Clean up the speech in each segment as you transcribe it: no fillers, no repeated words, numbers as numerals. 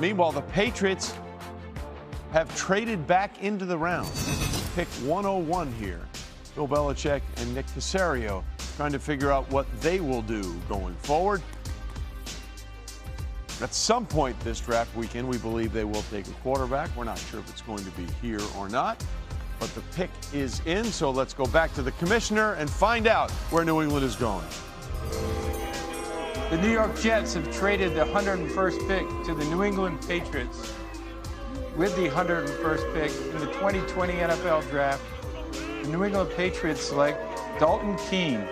Meanwhile, the Patriots have traded back into the round. Pick 101 here. Bill Belichick and Nick Caserio trying to figure out what they will do going forward. At some point this draft weekend, we believe they will take a quarterback. We're not sure if it's going to be here or not, but the pick is in. So let's go back to the commissioner and find out where New England is going. The New York Jets have traded the 101st pick to the New England Patriots. With the 101st pick in the 2020 NFL Draft, the New England Patriots select Dalton Keene,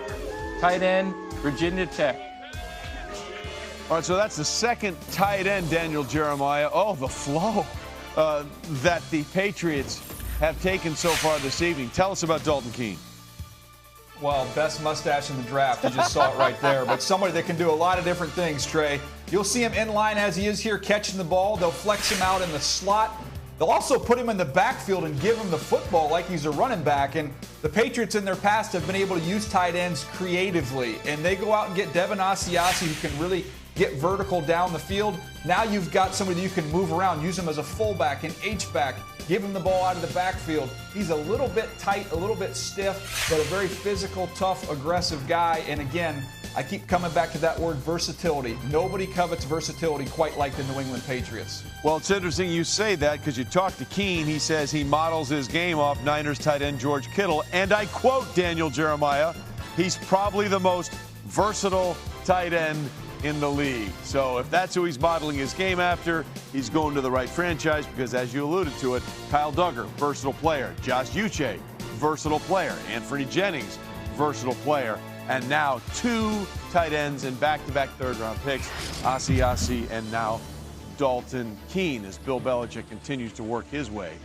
tight end, Virginia Tech. All right, so that's the second tight end, Daniel Jeremiah. Oh, the flow that the Patriots have taken so far this evening. Tell us about Dalton Keene. Well, best mustache in the draft. You just saw it right there. But somebody that can do a lot of different things, Trey. You'll see him in line as he is here catching the ball. They'll flex him out in the slot. They'll also put him in the backfield and give him the football like he's a running back. And the Patriots in their past have been able to use tight ends creatively. And they go out and get Devin Asiasi, who can really get vertical down the field. Now you've got somebody that you can move around, use him as a fullback, an H-back, give him the ball out of the backfield. He's a little bit tight, a little bit stiff, but a very physical, tough, aggressive guy. And again, I keep coming back to that word versatility. Nobody covets versatility quite like the New England Patriots. Well, it's interesting you say that because you talk to Keene. He says he models his game off Niners tight end George Kittle. And I quote Daniel Jeremiah, he's probably the most versatile tight end in the league. So if that's who he's modeling his game after, he's going to the right franchise because, as you alluded to it, Kyle Duggar, versatile player. Josh Uche, versatile player. Anthony Jennings, versatile player. And now two tight ends in back-to-back third-round picks, Asiasi and now Dalton Keene, as Bill Belichick continues to work his way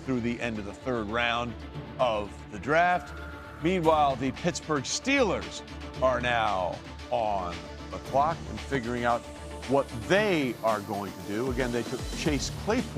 through the end of the third round of the draft. Meanwhile, the Pittsburgh Steelers are now on the clock and figuring out what they are going to do. Again, they took Chase Claypool